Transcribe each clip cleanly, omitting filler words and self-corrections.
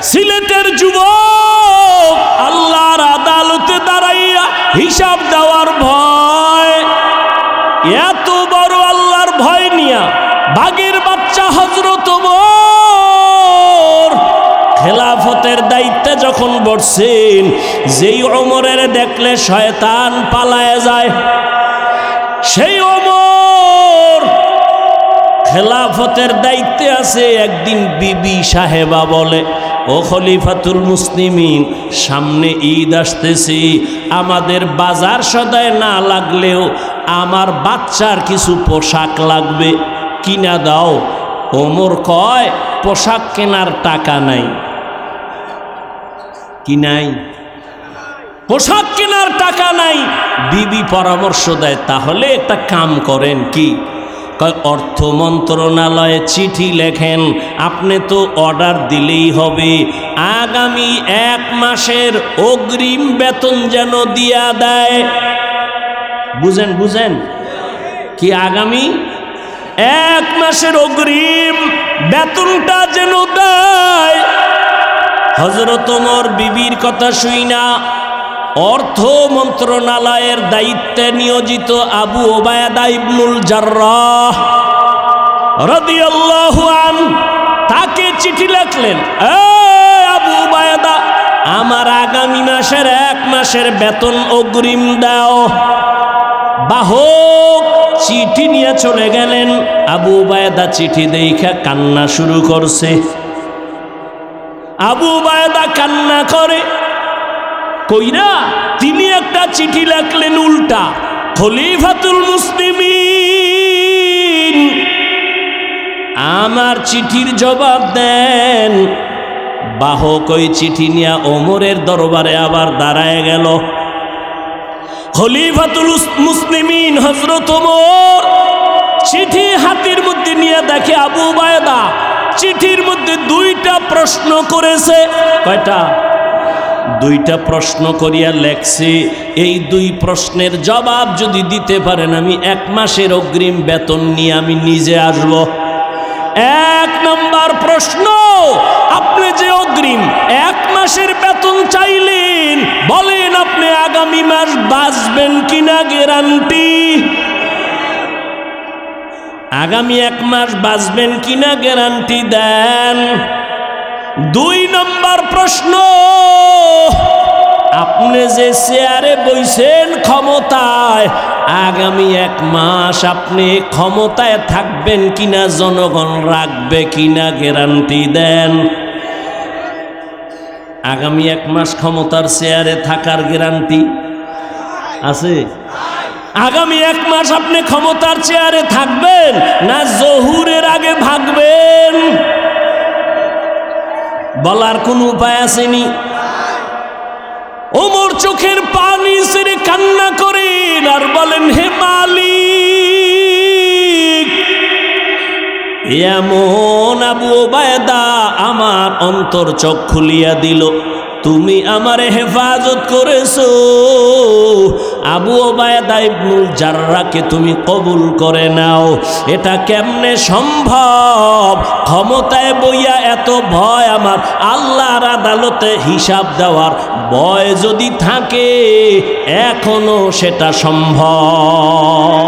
সিলেটের যুবক আল্লাহর আদালতে দাঁড়াইয়া হিসাব দেওয়ার ভয়, এত বড় আল্লাহর ভয় নিয়া বাগের বাচ্চা হযরত ওমর খেলাফতের দায়িত্বে যখন বসছেন, যেই ওমরের দেখলে শয়তান পালায় যায়, সেই ওমর খেলাফতের দায়িত্বে আছে। একদিন বিবি সাহেবা বলে, ও খলিফাতুল মুসলিমিন, সামনে ঈদ আসতেছি, আমাদের বাজার সদায় না লাগলেও আমার বাচ্চার কিছু পোশাক লাগবে, কিনা দাও। ওমর কয়, পোশাক কেনার টাকা নাই। কি নাই? পোশাক কেনার টাকা নাই। বিবি পরামর্শ দেয়, তাহলে একটা কাম করেন। কি? অর্থ মন্ত্রণালয়ে চিঠি লেখেন, আপনি তো অর্ডার দিলেই হবে, আগামী 1 মাসের অগ্রিম বেতন যেন দিয়া দেয়। বুঝেন বুঝেন কি? আগামী 1 মাসের অগ্রিম বেতনটা যেন দেয়। হযরত ওমর বিবির কথা শুইনা অর্থ মন্ত্রণালয়ের দায়িত্বে নিয়োজিত আবু ওবায়দা ইবনুল জাররাহ রাদিয়াল্লাহু আনহু তাকে চিঠি লিখলেন, আবু ওবায়দা, আমার আগামী মাসের 1 মাসের বেতন অগ্রিম দাও। বাহক চিঠি নিয়ে চলে গেলেন। আবু ওবায়দা চিঠি দেখা কান্না শুরু করছে। আবু ওবায়দা কান্না করে কইরা তিনি একটা চিঠি লিখলেন উল্টা, খলিফাতুল মুসলিমিন, আমার চিঠির জবাব দেন। বাহক ওই চিঠি নিয়ে ওমরের দরবারে আবার দাঁড়ায় গেল। খলিফাতুল মুসলিমিন হযরত ওমর চিঠি হাতের মধ্যে নিয়ে দেখে আবু ওবায়দা চিঠির মধ্যে 2টা প্রশ্ন করেছে। কয়টা? 2টা প্রশ্ন করিয়া লেখছে, এই 2 প্রশ্নের জবাব যদি দিতে পারেন আমি 1 মাসের অগ্রিম বেতন নিয়ে আমি নিজে আসব। 1 নম্বর প্রশ্ন, আপনি যে অগ্রিম 1 মাসের বেতন চাইলেন, বলেন আপনি আগামী মাস বাঁচবেন কিনা, গ্যারান্টি? আগামী 1 মাস বাঁচবেন কিনা গ্যারান্টি দেন। 2 নম্বর প্রশ্ন, আপনি যে চেয়ারে বইছেন ক্ষমতায়, আগামী 1 মাস আপনি ক্ষমতায় থাকবেন কিনা, জনগণ রাখবে কিনা, গ্যারান্টি দেন। আগামী 1 মাস ক্ষমতার চেয়ারে থাকার গ্যারান্টি আছে? আগামী 1 মাস আপনি ক্ষমতার চেয়ারে থাকবেন না জহুরের আগে ভাগবেন? বলার কোন উপায় আসেনি। ওমর চোখের পানি ছেড়ে কান্না করেন আর বলেন, হে মালিক, এমন আবু ওবায়দা আমার অন্তর চোখ খুলিয়া দিল, তুমি আমারে হেফাজত করেছো। আবু ওবায়দা ইবনুল জাররাহকে তুমি কবুল করে নাও। এটা কেমনে সম্ভব? ক্ষমতায় বইয়া এত ভয় আমার, আল্লাহর আদালতে হিসাব দেওয়ার ভয় যদি থাকে, এখনো সেটা সম্ভব।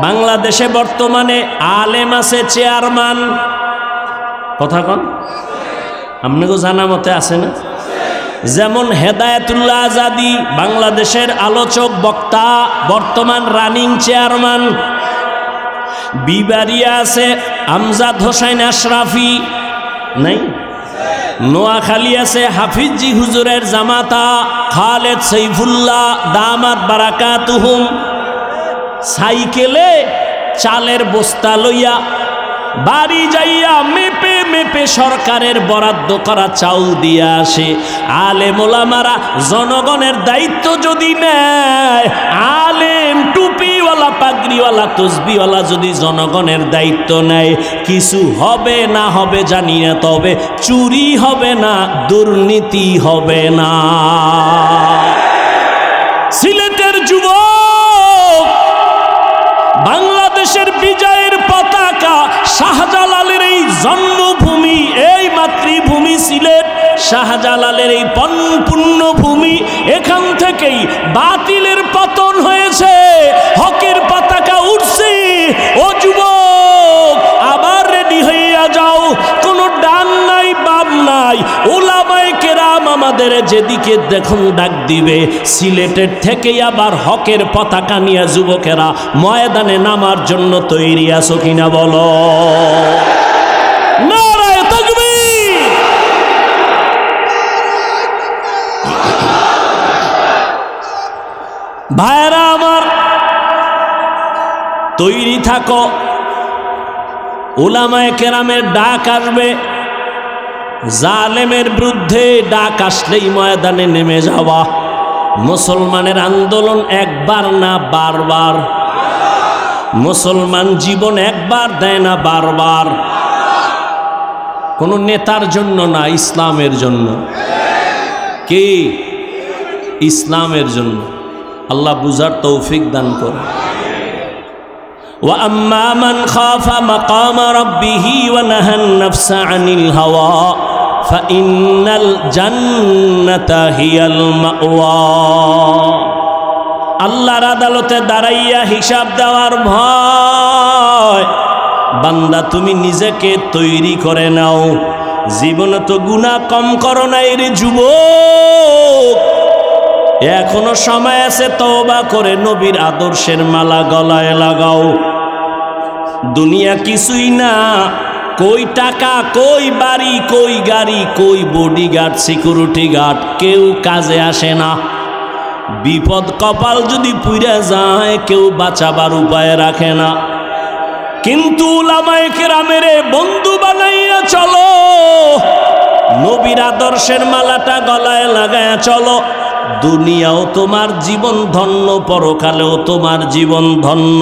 বাংলাদেশে বর্তমানে আলেম আছে চেয়ারম্যান, কথা কন, আপনাকে জানা মতে আছে না? যেমন হেদায়েতুল্লাহ আজাদি বাংলাদেশের আলোচক বক্তা, বর্তমান রানিং চেয়ারম্যান। বিবারিয়া আছে আমজাদ হোসেন আশরাফি, নাই? নোয়াখালী আছে হাফিজি হুজুরের জামাতা খালেদ সৈফুল্লাহ দামাত বারাকাতুহুম। সাইকেলে চালের বস্তা লইয়া বাড়ি যাইয়া মেপে মেপে সরকারের বরাদ্দ করা চাউল দিয়া আসে। আলেম ওলামারা জনগণের দায়িত্ব যদি নেয়, আলেম টুপিওয়ালা পাগড়িওয়ালা তসবিওয়ালা যদি জনগণের দায়িত্ব নেয়, কিছু হবে না হবে জানি না, তবে চুরি হবে না, দুর্নীতি হবে না। সিলেটের যুবক বাংলাদেশের বিজয়ের পতাকা, শাহজালালের এই জন্মভূমি, এই মাতৃভূমি শাহজালালের এই পুণ্যভূমি, এখান থেকেই বাতিলের পতন হয়েছে, হকের পতাকা উঠছে। ও যুবক, আবার রেডি হইয়া যাও, কোনো ডান নাই বাম নাই। উলামায়ে কেরাম আমাদের যেদিকে দেখুন ডাক দিবে, সিলেটের থেকেই আবার হকের পতাকা নিয়ে যুবকেরা ময়দানে নামার জন্য তৈরি আছো কিনা বলো? নারায়ে তাকবীর। ভাইরা আমার, তৈরি থাকো, উলামায়ে কেরামের ডাক আসবে, জালেমের বিরুদ্ধে ডাক আসলেই ময়দানে নেমে যাওয়া। মুসলমানের আন্দোলন একবার না বারবার, মুসলমান জীবন একবার দেয় না বারবার। কোন নেতার জন্য না, ইসলামের জন্য। কি? ইসলামের জন্য। আল্লাহ বুঝার তৌফিক দান করে। وَأَمَّا مَنْ خَافَ مَقَامَ رَبِّهِ وَنَهَى النَّفْسَ عَنِ الْهَوَى فَإِنَّ الْجَنَّةَ هِيَ الْمَأْوَى। আল্লাহর আদালতে দাঁড়াইয়া হিসাব দেওয়ার ভয়, বান্দা তুমি নিজেকে তৈরি করে নাও। জীবনে তো গুনাহ কম করো নাই রে যুবক, এখনো সময় আছে, তওবা করে নবীর আদর্শের মালা গলায় লাগাও। দুনিয়া কিছুই না, কই টাকা, কই বাড়ি, কই গাড়ি, কই বডিগার্ড, সিকিউরিটি গার্ড, কেউ কাজে আসে না। বিপদ কপাল যদি পুইরা যায়, কেউ বাঁচাবার উপায় রাখে না। কিন্তু উলামায়ে কেরামের বন্ধু বানাইয়া চলো, নবীর আদর্শের মালাটা গলায় লাগায়া চলো। দুনিয়াও তোমার জীবন ধন্য, পরকালেও তোমার জীবন ধন্য।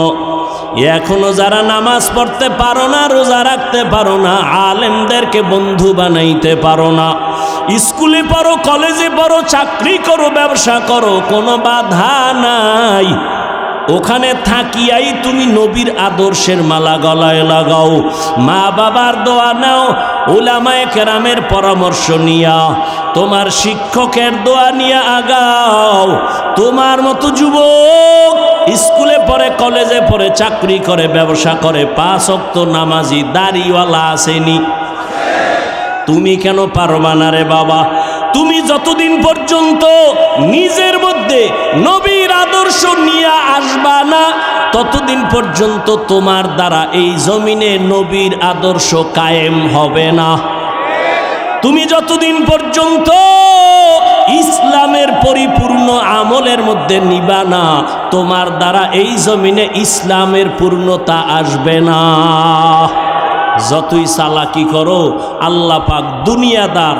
এখনো যারা নামাজ পড়তে পারো না, রোজা রাখতে পারো না, আলেমদেরকে বন্ধু বানাইতে পারো না, স্কুলে পড়ো, কলেজে পড়ো, চাকরি করো, ব্যবসা করো, কোনো বাধা নাই। ওখানে থাকিয়াই তুমি নবীর আদর্শের মালা গলায় লাগাও। মা বাবার দোয়া নাও, উলামায়ে কেরামের পরামর্শ নিয়া, তোমার শিক্ষকের দোয়া নিয়ে আগাও। তোমার মতো যুবক স্কুলে পড়ে, কলেজে পড়ে, চাকরি করে, ব্যবসা করে, 5 ওয়াক্ত নামাজি দাড়িওয়ালা আসেনি। তুমি কেন পারবা না রে বাবা? তুমি যতদিন পর্যন্ত নিজের মধ্যে নবীর আদর্শ নিয়ে আসবা না, ততদিন পর্যন্ত তোমার দ্বারা এই জমিনে নবীর আদর্শ কায়েম হবে না। তুমি যতদিন পর্যন্ত ইসলামের পরিপূর্ণ আমলের মধ্যে নিবা না, তোমার দ্বারা এই জমিনে ইসলামের পূর্ণতা আসবে না। যতই চালাকি করো, আল্লাহ পাক দুনিয়াদার,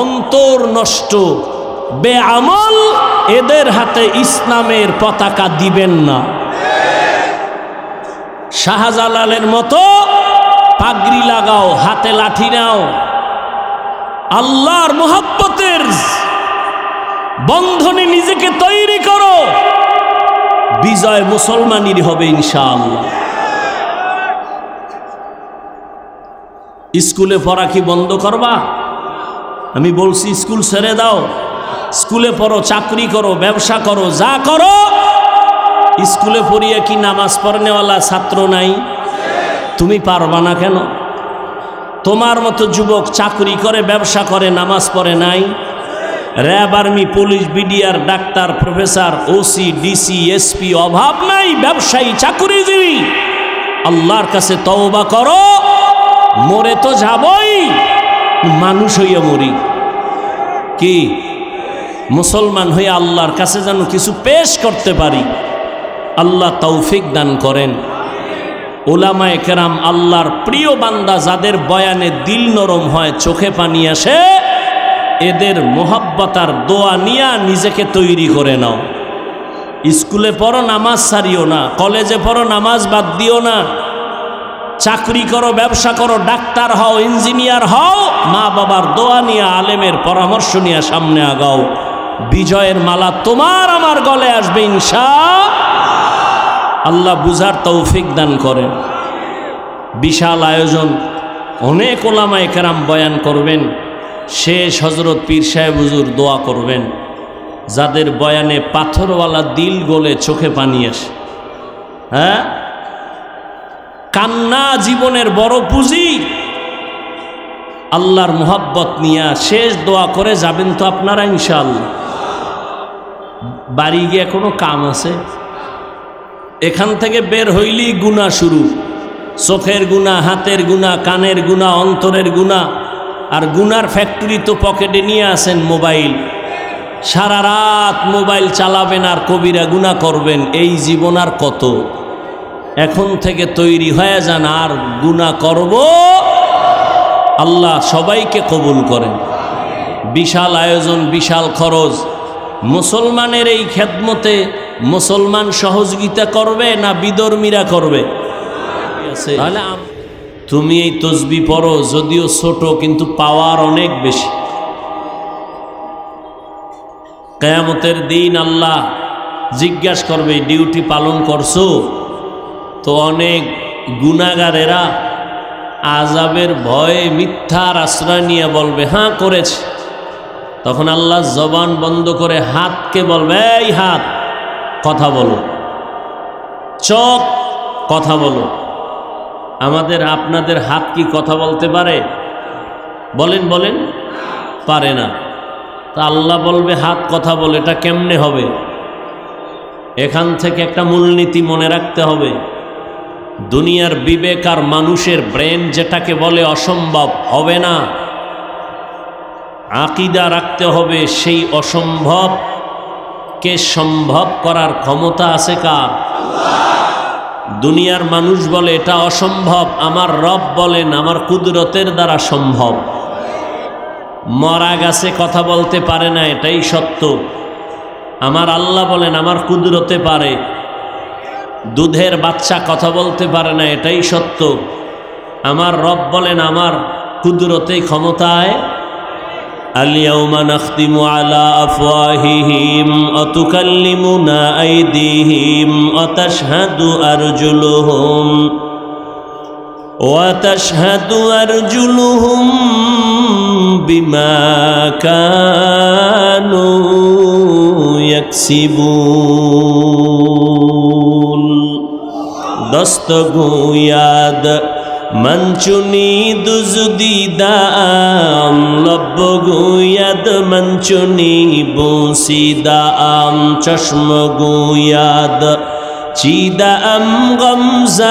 অন্তর নষ্ট, বেআমল, এদের হাতে ইসলামের পতাকা দিবেন না। শাহজালালের মতো পাগড়ি লাগাও, হাতে লাঠি নাও, আল্লাহর মুহাব্বতের বন্ধনে নিজেকে তৈরি করো, বিজয় মুসলমানেরই হবে ইনশাআল্লাহ। স্কুলে পড়া কি বন্ধ করবা? আমি বলছি স্কুল ছেড়ে দাও, স্কুলে পড়ো, চাকরি করো, ব্যবসা করো, যা করো। স্কুলে পড়িয়ে কি নামাজ পড়নেওয়ালা ছাত্র নাই? তুমি পারবা না কেন? তোমার মতো যুবক চাকরি করে, ব্যবসা করে, নামাজ পড়ে নাই? RAB, army, police, BDR, doctor, professor, OC, DC, SP, অভাব নাই, ব্যবসায়ী, চাকরিজীবী। আল্লাহর কাছে তওবা করো। মরে তো যাবই, মানুষ হইয়া মরি। কি মুসলমান হয়ে আল্লাহর কাছে যেন কিছু পেশ করতে পারি, আল্লাহ তৌফিক দান করেন। উলামায়ে কেরাম আল্লাহর প্রিয় বান্দা, যাদের বয়ানে দিল নরম হয়, চোখে পানি আসে, এদের মোহাব্বতার দোয়া নিয়া নিজেকে তৈরি করে নাও। স্কুলে পড়ো, নামাজ ছাড়িও না, কলেজে পড়ো, নামাজ বাদ দিও না, চাকরি করো, ব্যবসা করো, ডাক্তার হও, ইঞ্জিনিয়ার হও, মা বাবার দোয়া নিয়ে, আলেমের পরামর্শ নিয়ে সামনে আগাও। বিজয়ের মালা তোমার আমার গলে আসবে ইনশাআল্লাহ। বুঝার তৌফিক দান করেন। বিশাল আয়োজন, অনেক উলামায়ে কেরাম বয়ান করবেন। শেষ হজরত পীর সাহেব হুজুর দোয়া করবেন যাদের বয়ানে পাথরওয়ালা দিল গলে চোখে পানি আসে। হ্যাঁ, কান্না জীবনের বড় পুঁজি। আল্লাহর মুহাব্বত নিয়ে শেষ দোয়া করে যাবেন তো আপনারা ইনশাআল্লাহ। বাড়ি গিয়ে কোনো কাম আছে? এখান থেকে বের হইলেই গুনাহ শুরু। চোখের গুনাহ, হাতের গুনাহ, কানের গুনাহ, অন্তরের গুনাহ। আর গুনার ফ্যাক্টরি তো পকেটে নিয়ে আসেন মোবাইল। সারা রাত মোবাইল চালাবেন আর কবিরা গুনাহ করবেন। এই জীবন আর কত? এখন থেকে তৈরি হয়ে যান, আর গুনাহ করব। আল্লাহ সবাইকে কবুল করেন। বিশাল আয়োজন, বিশাল খরচ। মুসলমানের এই খেদমতে মুসলমান সহযোগিতা করবে না বিধর্মীরা করবে? তাহলে তুমি এই তসবিহ পড়ো, যদিও ছোট কিন্তু পাওয়ার অনেক বেশি। কিয়ামতের দিন আল্লাহ জিজ্ঞাসা করবে, ডিউটি পালন করছো? তো অনেক গুনাহগারেরা আযাবের ভয়ে মিথ্যার আশ্রয় নিয়ে বলবে হ্যাঁ করেছে। তখন আল্লাহ জবান বন্ধ করে হাতকে বলবে, এই হাত কথা বলো, চোখ কথা বলো। আমাদের আপনাদের হাত কি কথা বলতে পারে? বলেন বলেন, পারে না। তা আল্লাহ বলবে হাত কথা বলে, এটা কেমনে হবে? এখান থেকে একটা মূলনীতি মনে রাখতে হবে। দুনিয়ার বিবেক আর মানুষের ব্রেন যেটাকে বলে অসম্ভব হবে না, আকীদা রাখতে হবে সেই অসম্ভবকে সম্ভব করার ক্ষমতা আছে কার? দুনিয়ার মানুষ বলে এটা অসম্ভব, আমার রব বলেন আমার কুদরতের দ্বারা সম্ভব। মরা গাছে কথা বলতে পারে না, এটাই সত্য। আমার আল্লাহ বলেন আমার কুদরতে পারে। দুধের বাচ্চা কথা বলতে পারে না, এটাই সত্য। আমার রব বলেন আমার কুদরতে ক্ষমতায়। আল-ইয়াওমা নাখতিমু আলা আফওয়াহিহিম ওয়া তুকাল্লিমুনা আইদিহিম ওয়া তাশহাদু আরজুলুহুম বিমা কানু ইয়াকসিবুন। দস্তগুয়াদ মঞ্চুনি দুজদিদাম লব্বগুয়াদ মঞ্চুনি বুসিদাম চশমগুয়াদ চিদাম গমজাহারাম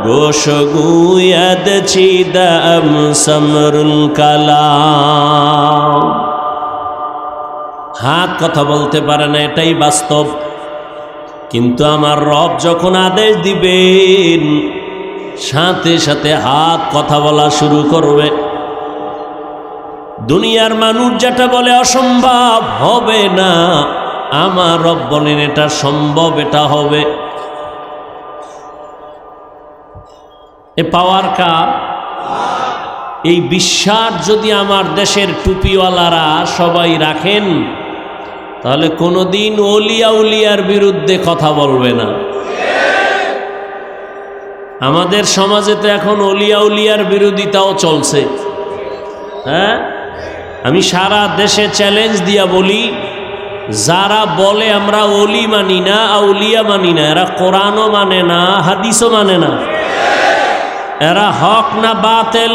গোশগুয়াদ চিদাম সমরুল কালাম। হাত কথা বলতে পারে না, এটাই বাস্তব। কিন্তু আমার রব যখন আদেশ দিবেন সাথে সাথে হাত কথা বলা শুরু করবে। দুনিয়ার মানুষ যেটা বলে অসম্ভব হবে না, আমার রব বলেন এটা সম্ভব, এটা হবে। এ পাওয়ার কার? এই বিশ্বাস যদি আমার দেশের টুপিওয়ালারা সবাই রাখেন, তাহলে কোনোদিন ওলিয়া উলিয়ার বিরুদ্ধে কথা বলবে না। আমাদের সমাজে তো এখন ওলিয়া উলিয়ার বিরোধিতাও চলছে। হ্যাঁ, আমি সারা দেশে চ্যালেঞ্জ দিয়া বলি, যারা বলে আমরা ওলি মানি না, আউলিয়া মানি না, এরা কোরআনও মানে না, হাদিসও মানে না। এরা হক না বাতিল?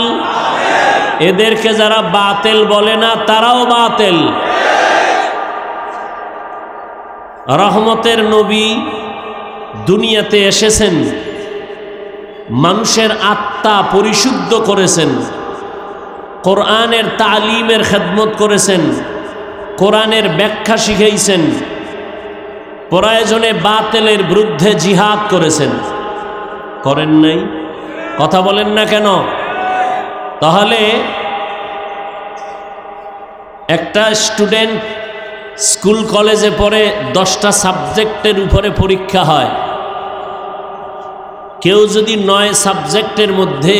এদেরকে যারা বাতিল বলে না তারাও বাতিল। রহমতের নবী দুনিয়াতে এসেছেন, মানুষের আত্মা পরিশুদ্ধ করেছেন, কোরআনের তালিমের খেদমত করেছেন, কোরআনের ব্যাখ্যা শিখাইছেন, প্রয়োজনে বাতিলের বিরুদ্ধে জিহাদ করেছেন। করেন নাই? কথা বলেন না কেন? তাহলে একটা স্টুডেন্ট স্কুল কলেজে পড়ে 10টা সাবজেক্টের উপরে পরীক্ষা হয়। কেউ যদি 9 সাবজেক্টের মধ্যে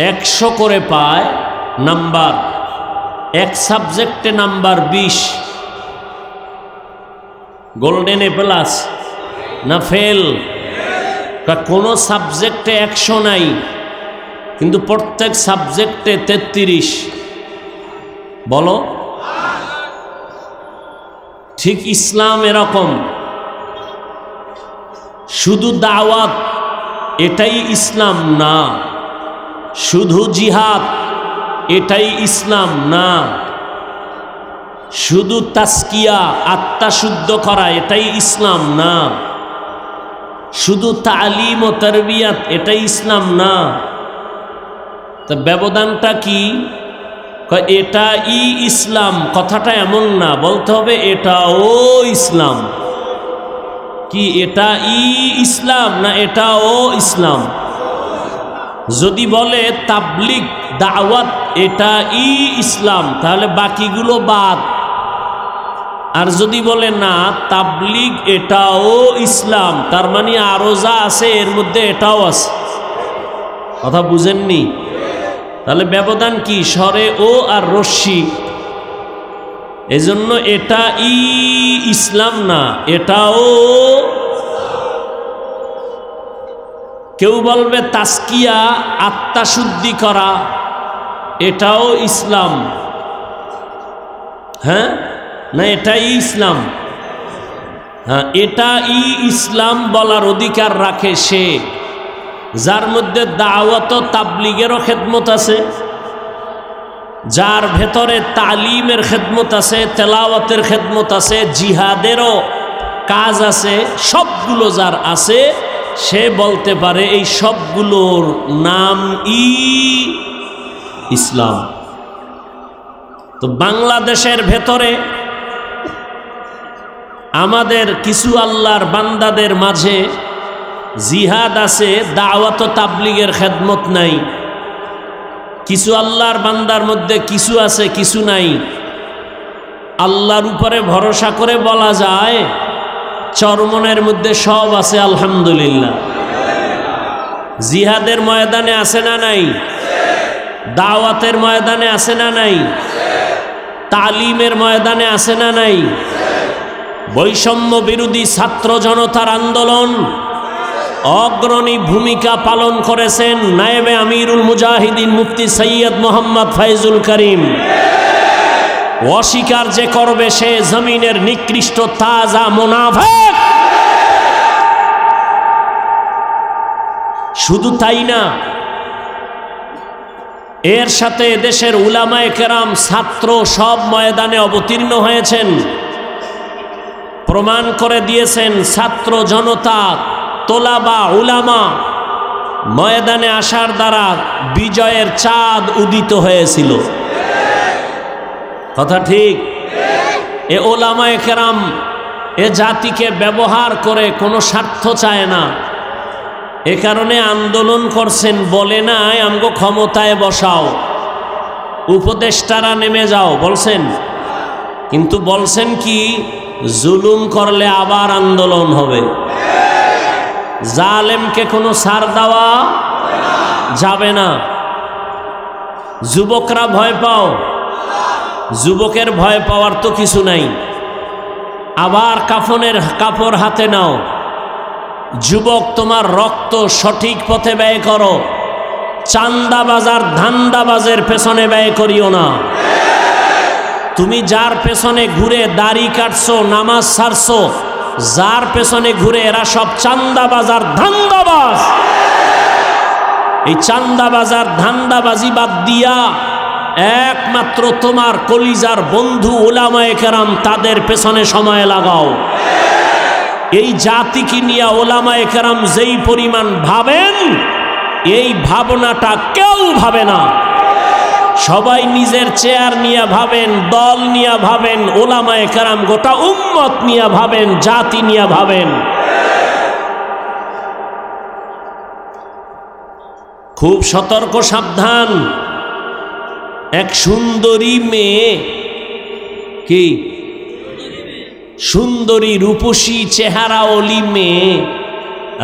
100 করে পায় নাম্বার, এক সাবজেক্টে নাম্বার 20, গোল্ডেন এ প্লাস না ফেল? কোনো সাবজেক্টে 100 নাই, কিন্তু প্রত্যেক সাবজেক্টে 33। বলো, ঠিক ইসলাম এরকম। শুধু দাওয়াত এটাই ইসলাম না, শুধু জিহাদ এটাই ইসলাম না, শুধু তাসকিয়া আত্মা শুদ্ধ করা এটাই ইসলাম না, শুধু তালিম ও তারবিয়াত এটাই ইসলাম না। তো ব্যবধানটা কি? এটা ইসলাম কথাটা এমন না, বলতে হবে এটাও ইসলাম। কি এটা ইসলাম না এটাও ইসলাম? যদি বলে তাবলিগ দাওয়াত এটা ইসলাম, তাহলে বাকিগুলো বাদ। আর যদি বলে না তাবলিগ এটাও ইসলাম, তার মানে আরো যা আছে এর মধ্যে এটাও আছে। কথা বুঝেননি? তাহলে ব্যবধান কি? স্বরে ও আর রশ্মি। এজন্য এটা ইসলাম না, এটাও। কেউ বলবে তাসকিয়া আত্মা শুদ্ধি করা এটাও ইসলাম। হ্যাঁ না, এটাই ইসলাম। হ্যাঁ, এটা ইসলাম বলার অধিকার রাখে সে যার মধ্যে দাওয়াত ও তাবলিগেরও খেদমত আছে, যার ভেতরে তালিমের খেদমত আছে, তেলাওয়াতের খেদমত আছে, জিহাদেরও কাজ আছে। সবগুলো যার আছে সে বলতে পারে এই সবগুলোর নাম ইসলাম। তো বাংলাদেশের ভেতরে আমাদের কিছু আল্লাহর বান্দাদের মাঝে জিহাদ আছে, দাওয়াত ও তাবলিগের খেদমত নাই। কিছু আল্লাহর বান্দার মধ্যে কিছু আছে, কিছু নাই। আল্লাহর উপরে ভরসা করে বলা যায় চরমনের মধ্যে সব আছে আলহামদুলিল্লাহ। জিহাদের ময়দানে আছে না নাই? দাওয়াতের ময়দানে আছে না নাই? তালিমের ময়দানে আছে না নাই? বৈষম্য বিরোধী ছাত্র জনতার আন্দোলন অগ্রণী ভূমিকা পালন করেছেন নায়েবে আমিরুল মুজাহিদিন মুফতি সৈয়দ মোহাম্মদ ফয়জুল করিম। অস্বীকার যে করবে সে জমিনের নিকৃষ্ট তাজা মুনাফিক। শুধু তাই না, এর সাথে দেশের উলামায়ে কেরাম ছাত্র সব ময়দানে অবতীর্ণ হয়েছেন, প্রমাণ করে দিয়েছেন ছাত্র জনতা তোলাবা উলামা ময়দানে আসার দ্বারা বিজয়ের চাঁদ উদিত হয়েছিল। কথা ঠিক? এ ওলামায়ে কেরাম এ জাতিকে ব্যবহার করে কোনো স্বার্থ চায় না, এ কারণে আন্দোলন করছেন। বলে নাই আমগো ক্ষমতায় বসাও, উপদেষ্টারা নেমে যাও, বলছেন। কিন্তু বলছেন কি, জুলুম করলে আবার আন্দোলন হবে। জালেমকে কোনো ছাড় দেওয়া যাবে না। যুবকরা ভয় পাও, যুবকের ভয় পাওয়ার তো কিছু নাই। আবার কাফনের কাপড় হাতে নাও। যুবক, তোমার রক্ত সঠিক পথে ব্যয় করো, চান্দাবাজার ধান্দাবাজের পেছনে ব্যয় করিও না। তুমি যার পেছনে ঘুরে দাড়ি কাটছো, নামাজ ছাড়ছো, যার পেছনে ঘুরে এরা সব চান্দাবাজার ধান্দাবাজ। এই চান্দাবাজার ধান্দাবাজি বাদ দিয়া একমাত্র তোমার কলিজার বন্ধু উলামায়ে কেরাম তাদের পেছনে সময় লাগাও। এই জাতিকে নিয়ে উলামায়ে কেরাম যেই পরিমাণ ভাবেন, এই ভাবনাটা কেউ ভাবে না। সবাই নিজের চেয়ার নিয়ে ভাবেন, দল নিয়ে ভাবেন, উলামায়ে কেরাম গোটা উম্মত নিয়ে ভাবেন, জাতি নিয়ে ভাবেন। খুব সতর্ক, সাবধান। এক সুন্দরী মেয়ে, কি সুন্দরী রূপসী চেহারা ওলি মেয়ে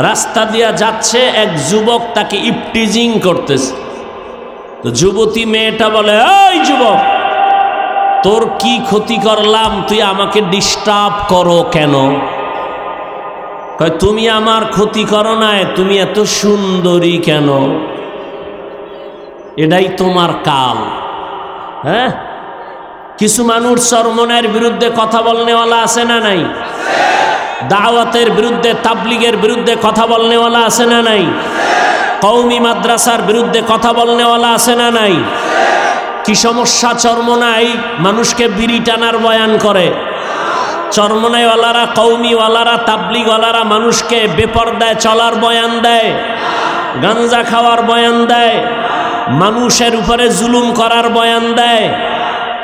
রাস্তা দিয়া যাচ্ছে, এক যুবক তাকে ইপটিজিং করতেছে। তো যুবতী মেয়েটা বলে, এই যুবক, তোর কি ক্ষতি করলাম, তুই আমাকে ডিস্টার্ব করো কেন? কয়, তুমি আমার ক্ষতি করো নাই, তুমি এত সুন্দরী কেন? এটাই তোমার কাল। হ্যাঁ, কিছু মানুষ চরমনের বিরুদ্ধে কথা বলনেওয়ালা আছে না নাই? দাওয়াতের বিরুদ্ধে, তাবলিগের বিরুদ্ধে কথা বলনেওয়ালা আছে না নাই? কওমি মাদ্রাসার বিরুদ্ধে কথা বলনেওয়ালা আছে না নাই? কি সমস্যা চরমনাই? মানুষকে বিড়ি টানার বয়ান করে। চরমনাইওয়ালারা, কওমিওয়ালারা, তাবলিগওয়ালারা মানুষকে বেপরদায় চলার বয়ান দেয়, গাঞ্জা খাওয়ার বয়ান দেয়, মানুষের উপরে জুলুম করার বয়ান দেয়।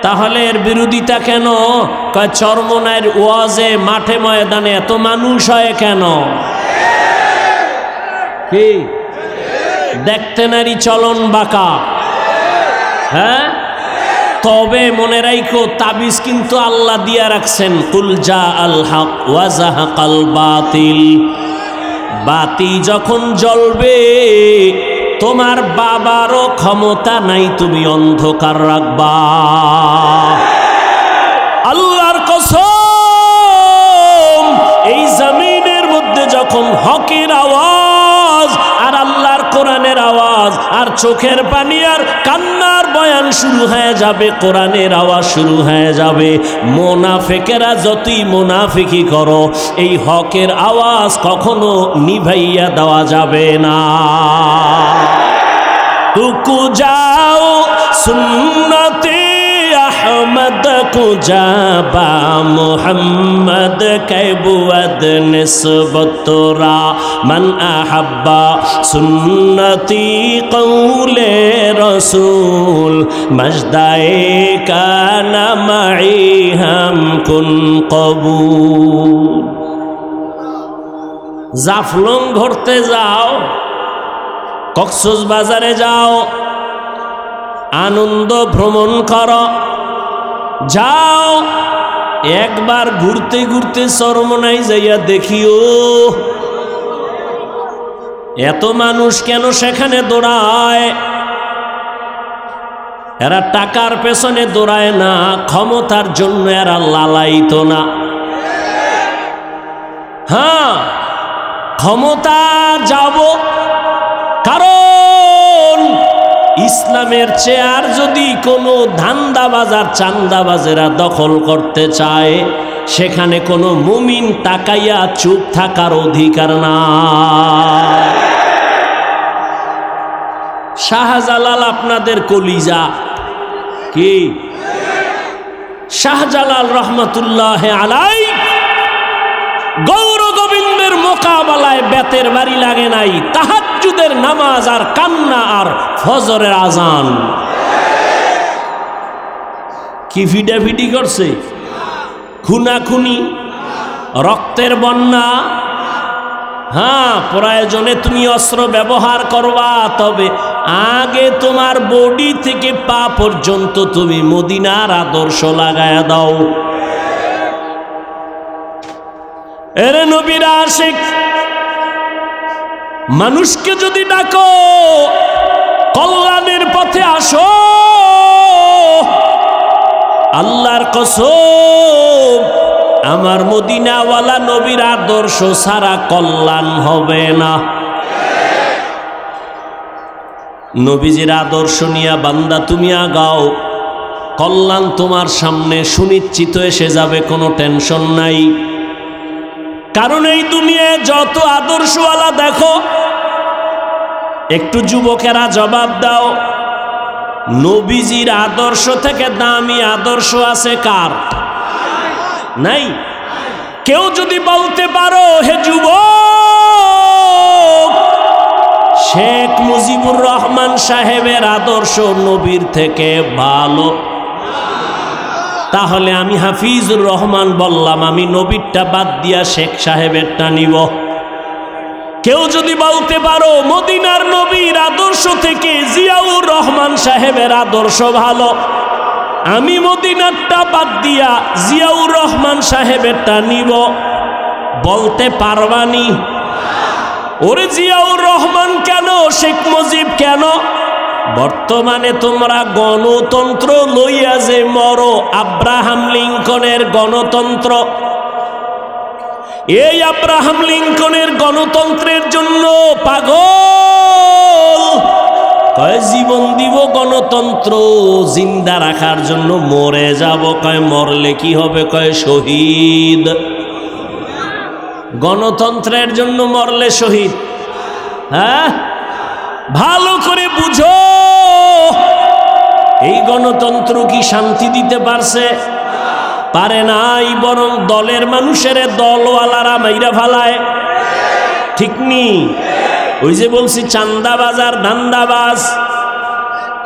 তাহলে এর বিরোধিতা কেন? কয় চরমনাইয়ের ওয়াজে, মাঠে ময়দানে এত মানুষ হয় কেন? কি দেখতে নারী চলন বাঁকা? হ্যাঁ, তবে মনে রাখো তাবিজ কিন্তু আল্লাহ দিয়া রাখছেন, কুল জা আল হক ওয়া যাহাকাল বাতিল। বাতি যখন জ্বলবে তোমার বাবারও ক্ষমতা নাই তুমি অন্ধকার রাখবা। আল্লাহর কসম, এই জমিনের মধ্যে যখন হকের আওয়াজ আর আল্লাহর কোরআনের আওয়াজ আর চোখের পানি আর কান্নার বয়ান শুরু হয়ে যাবে, কোরআনের আওয়াজ শুরু হয়ে যাবে, মুনাফিকেরা যতই মুনাফিকি করো এই হকের আওয়াজ কখনো নিভাইয়া দেওয়া যাবে না। রুকু যাও সুন্নতে अहमद को जाबा मोहम्मद कैबुअद निस्बतरा मन अहब्बा सुन्नती कौले रसूल मजदाए काना माई हम कुन कबूल। জাফলং ঘুরতে যাও, কক্সবাজারে যাও, আনন্দ ভ্রমণ করো, যাও একবার ঘুরতে ঘুরতে চরমনাই যাইয়া দেখিও এত মানুষ কেন সেখানে দৌড়ায়। এরা টাকার পেছনে দৌড়ায় না, ক্ষমতার জন্য এরা লালায়িত না। হ্যাঁ, ক্ষমতা যাব, কারণ ইসলামের চেয়ার যদি কোনো ধান্দাবাজার চান্দাবাজেরা দখল করতে চায় সেখানে কোনো মুমিন তাকাইয়া চুপ থাকার অধিকার না। শাহজালাল আপনাদের কলিজা কি? শাহজালাল রহমতুল্লাহ আলাই গৌর গোবিন্দের মোকাবেলায় বেতের বাড়ি লাগে নাই, তাহাজ্জুদের নামাজ আর কান্না আর ফজরের আজান। কি ফিডাফিডি করছে? খুনাখুনি, রক্তের বন্যা। হ্যাঁ, প্রয়োজনে তুমি অস্ত্র ব্যবহার করবা, তবে আগে তোমার বডি থেকে পা পর্যন্ত তুমি মদিনার আদর্শ লাগায়া দাও। এরে নবীর আশিক, মানুষকে যদি ডাকো কল্যাণের পথে আসো, আল্লাহর কসম আমার মদিনাওয়ালা নবীর আদর্শ ছাড়া কল্যাণ হবে না। নবীজির আদর্শ নিয়া বান্দা তুমি আগাও, কল্যাণ তোমার সামনে সুনিশ্চিত এসে যাবে, কোনো টেনশন নাই। কারণ এই দুনিয়ায় যত আদর্শওয়ালা দেখো, একটু যুবকেরা জবাব দাও, নবীজির আদর্শ থেকে দামি আদর্শ আছে কার? নাই। কেউ যদি বলতে পারো হে যুবক, শেখ মুজিবুর রহমান সাহেবের আদর্শ নবীর থেকে ভালো, তাহলে আমি হাফিজুর রহমান বললাম, আমি নবীরটা বাদ দিয়া শেখ সাহেবেরটা নিব। কেউ যদি বলতে পারো মদিনার নবীর আদর্শ থেকে জিয়াউর রহমান সাহেবের আদর্শ ভালো, আমি মদিনারটা বাদ দিয়া জিয়াউর রহমান সাহেবেরটা নিব, বলতে পারবানি? ওরে জিয়াউর রহমান কেন, শেখ মুজিব কেন? বর্তমানে তোমরা গণতন্ত্র লইয়া যে মরো, আব্রাহাম লিঙ্কনের গণতন্ত্র, এই আব্রাহাম লিঙ্কনের গণতন্ত্রের জন্য পাগল কয় জীবন দিব গণতন্ত্র জিন্দা রাখার জন্য, মরে যাব। কয় মরলে কি হবে? কয় শহীদ। গণতন্ত্রের জন্য মরলে শহীদ। হ্যাঁ, ভালো করে বুঝো, এই গণতন্ত্র কি শান্তি দিতে পারছে? পারে নাই, বরং দলের মানুষের দলওয়ালারা মাইরা ফালায়। ঠিক নি? ওই যে বলছি চান্দাবাজ আর ধান্দাবাজ,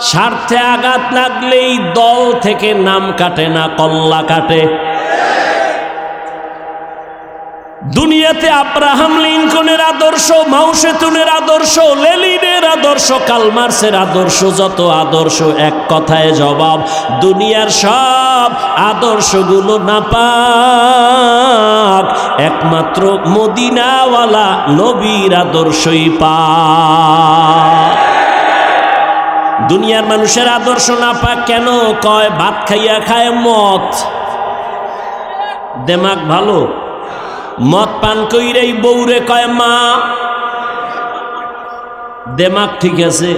স্বার্থে আঘাত লাগলেই দল থেকে নাম কাটে না, কল্লা কাটে। দুনিয়াতে আব্রাহাম লিঙ্কনের আদর্শ, মাও সেতুনের আদর্শ, লেনিনের আদর্শ, কার্ল মার্ক্সের আদর্শ, যত আদর্শ এক কথায় জবাব, দুনিয়ার সব আদর্শগুলো নাপাক, একমাত্র মদিনাওয়ালা নবীর আদর্শই পাক। দুনিয়ার মানুষের আদর্শ নাপাক কেন? কয় ভাত খাইয়া খায় মদ, দেমাগ ভালো, মদ পান কইরেই বউরে কয় মা, দেমাগ ঠিক আছে।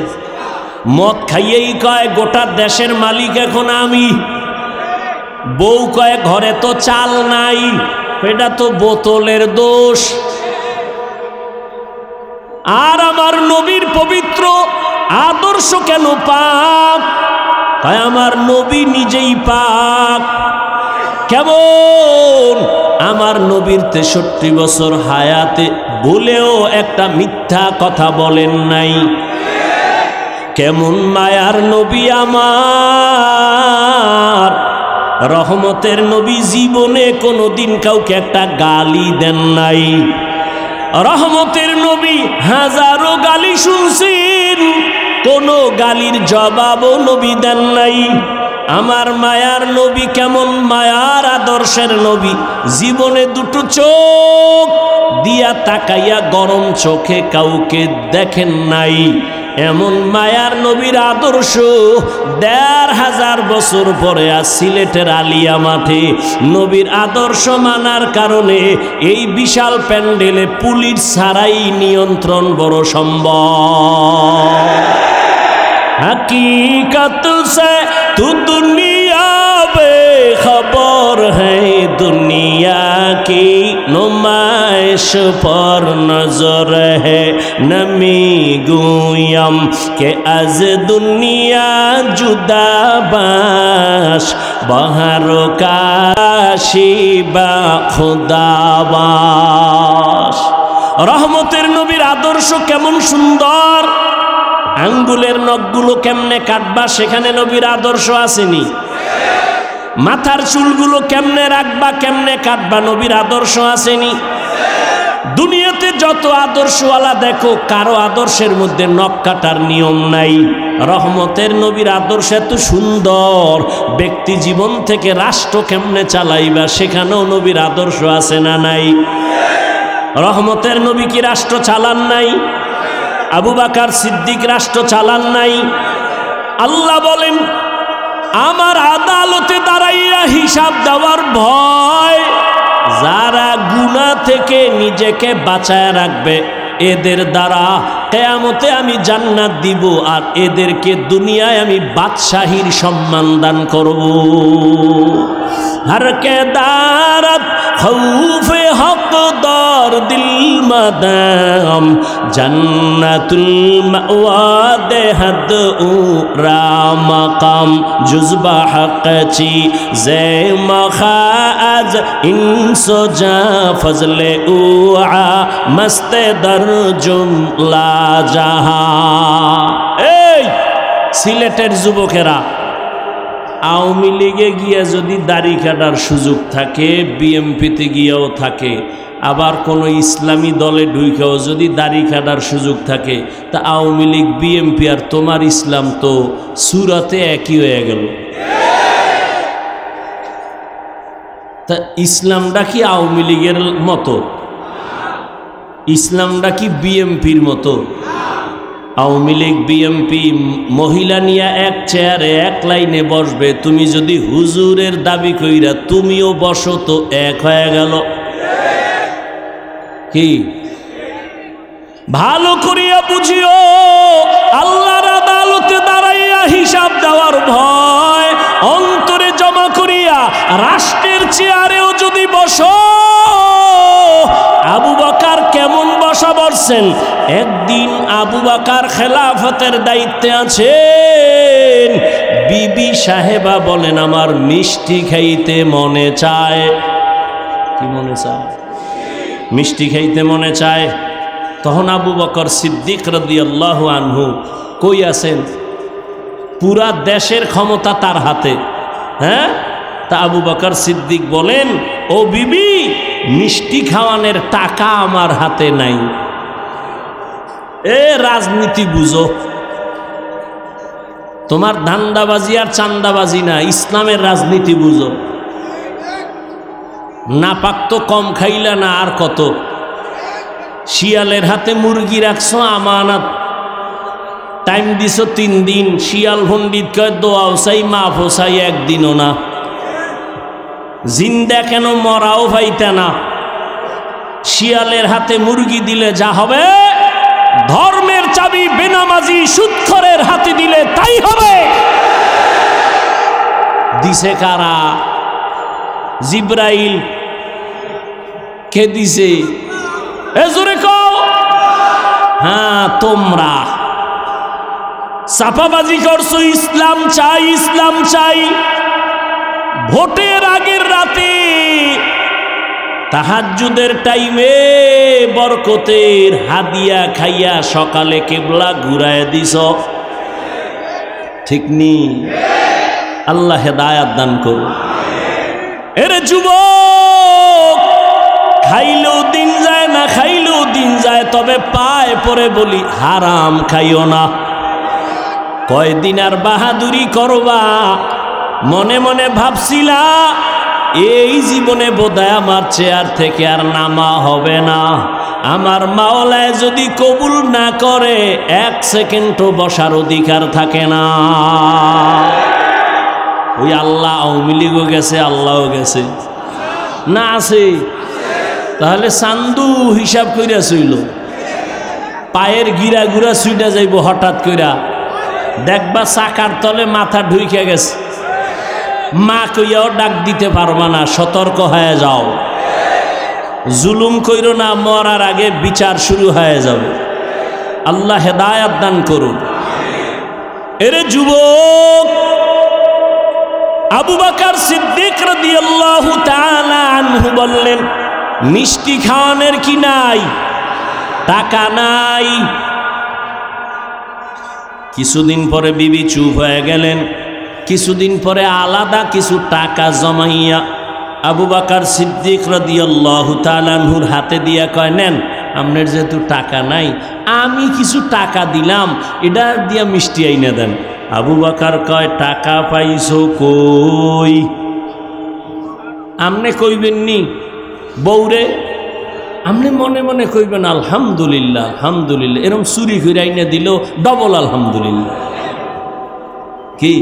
মদ খাইয়েই কয় গোটা দেশের মালিক এখন আমি। বউ কয় ঘরে তো চাল নাই, এটা তো বোতলের দোষ। আর আমার নবীর পবিত্র আদর্শ কেন পাক? তাই আমার নবী নিজেই পাক। কেমন? আমার নবীর 63 বছর হায়াতে বলেও একটা মিথ্যা কথা বলেন নাই। কেমন মায়ার নবী আমার, রহমতের নবী, জীবনে কোনোদিন কাউকে একটা গালি দেন নাই। রহমতের নবী হাজারো গালি শুনছেন, কোনো গালির জবাবও নবী দেন নাই। আমার মায়ার নবী কেমন মায়ার আদর্শের নবী, জীবনে দুটো চোখ দিয়া তাকাইয়া গরম চোখে কাউকে দেখেন নাই। এমন মায়ার নবীর আদর্শ ১৫০০ বছর পরে আজ সিলেটের আলিয়া মাঠে নবীর আদর্শ মানার কারণে এই বিশাল প্যান্ডেলে পুলিশ ছাড়াই নিয়ন্ত্রণ বড় সম্ভব। हकीकत से तू दुनिया बेखबर है, दुनिया की नुमाइश पर नजर है। नमी गुयम के आज दुनिया जुदा बाश, बहारो काशिबा खुदाबाश। रहमतेर नबीर आदर्श केमन सुंदर, আঙ্গুলের নখগুলো কেমনে কাটবা সেখানে নবীর আদর্শ আসেনি। মাথার চুলগুলো কেমনে রাখবা, কেমনে কাটবা, নবীর আদর্শ আসেনি। দুনিয়াতে যত আদর্শওয়ালা দেখো, কারো আদর্শের মধ্যে নখ কাটার নিয়ম নাই। রহমতের নবীর আদর্শ এত সুন্দর, ব্যক্তি জীবন থেকে রাষ্ট্র কেমনে চালাইবা সেখানেও নবীর আদর্শ আছে না নাই? রহমতের নবী কি রাষ্ট্র চালান নাই? আবু বকর সিদ্দিক রাষ্ট্র চালান নাই? আল্লাহ বলেন আমার আদালতে দাঁড়াইয়া হিসাব দেওয়ার ভয়, যারা গুনাহ থেকে নিজেকে বাঁচায় রাখবে এদের দ্বারা কিয়ামতে আমি জান্নাত দিব, আর এদেরকে দুনিয়ায় আমি বাদশাহীর সম্মান দান করব। हर के दारत खौफे हक़दार दिल मदाम, जन्नतुल मअवा देहद उरा मकाम, जुज़बा हक़ची ज़े मखाज इंसो जा फजले उआ मस्त दर जुमला जहा। এই সিলেটের যুবকেরা, আওয়ামী লীগে গিয়া যদি দাড়ি কাটার সুযোগ থাকে, বিএমপিতে গিয়েও থাকে, আবার কোনো ইসলামী দলে ঢুকেও যদি দাড়ি কাটার সুযোগ থাকে, তা আওয়ামী লীগ বিএমপি আর তোমার ইসলাম তো সুরাতে একই হয়ে গেল। তা ইসলামটা কি আওয়ামী লীগের মতো? ইসলামটা কি বিএমপির মতো? আওয়ামী লীগ বিএমপি মহিলা নিয়ে এক চেয়ারে এক লাইনে বসবে, তুমি যদি হুজুরের দাবি কইরা তুমিও বসো তো এক হয়ে গেল। কি ভালো করিয়া বুঝিও, আল্লাহর আদালত আদালতে দাঁড়াইয়া হিসাব দেওয়ার ভয় অন্তরে জমা করিয়া রাষ্ট্রের চেয়ারেও যদি বসো, আবু বকর কেমন বসা বসছেন? একদিন আবু বকর খেলাফতের দায়িত্বে আছেন, বিবি সাহেবা বলেন আমার মিষ্টি খাইতে মনে চায়। কি মনে চায়? মিষ্টি খাইতে মনে চায়। তখন আবু বকর সিদ্দিক রাদিয়াল্লাহু আনহু কই আছেন? পুরা দেশের ক্ষমতা তার হাতে। হ্যাঁ, তা আবু বকর সিদ্দিক বলেন, ও বিবি, মিষ্টি খাওয়ানোর টাকা আমার হাতে নাই। এ রাজনীতি বুঝো, তোমার ধান্দাবাজি আর চান্দাবাজি না, ইসলামের রাজনীতি বুঝো। নাপাক তো কম খাইলা না, আর কত? শিয়ালের হাতে মুরগি রাখছো আমানত, টাইম দিছ 3 দিন, শিয়াল পণ্ডিত কয় দোয়াও চাই মাফও চাই, একদিনও না। জিন্দা কেন মরাও পাইতে না। শিয়ালের হাতে মুরগি দিলে যা হবে, ধর্মের চাবি বেনামাজি সুদখোরের হাতে দিলে তাই হবে। দিছে কারা? জিব্রাইল। কে দিছে? এ জোরে কও। হ্যাঁ, তোমরা চাপাবাজি করছো, ইসলাম চাই, ইসলাম চাই। ভোটের আগের রাতে তাহাজ্জুদের টাইমে বরকতের হাদিয়া খাইয়া সকালে কেবলা ঘুরায় দিছ, ঠিক নি? আল্লাহ হেদায়াত দান করুন। এরে যুবক, খাইলেও দিন যায় না, খাইলেও দিন যায়, তবে পায় পরে বলি হারাম খাইও না। কয়দিন আর বাহাদুরি করবা? মনে মনে ভাবছিলা এই জীবনে বোধহয় আমার চেয়ার থেকে আর নামা হবে না। আমার মাওলায় যদি কবুল না করে 1 সেকেন্ডও বসার অধিকার থাকে না। ওই আল্লাহ আওয়ামী লীগও গেছে, আল্লাহও গেছে না, আছে? তাহলে চান্দু হিসাব কইরা চইল, পায়ের গিরা গুড়া ছুইটা যাইব হঠাৎ কইরা, দেখবা চাকার তলে মাথা ঢুইকে গেছে। মা কইয়াও ডাক দিতে পারবা না, সতর্ক হয়ে যাও। জুলুম কইরো না, মরার আগে বিচার শুরু হয়ে যাবে। আল্লাহ হেদায়াত দান করুন। এরে যুবক, আবু বকর সিদ্দিক রাদিয়াল্লাহু তাআলা আনহু বললেন, মিষ্টি খাওয়ানোর কি নাই? টাকা নাই। কিছুদিন পরে বিবি চুপ হয়ে গেলেন। কিছুদিন পরে আলাদা কিছু টাকা জমাইয়া আবু বকর সিদ্দিক রাদিয়াল্লাহু তাআলা আনহুর হাতে দিয়া কয়, নেন, আপনার যেহেতু টাকা নাই, আমি কিছু টাকা দিলাম, এটা দিয়া মিষ্টি আইনা দেন। আবু বকর কয়, টাকা পাইছো কই? আমনে কইবেন নি বউরে? আমনে মনে মনে কইবেন আলহামদুলিল্লাহ, আলহামদুলিল্লাহ। এরকম চুরি করে আইনা দিল ডবল আলহামদুলিল্লাহ। কি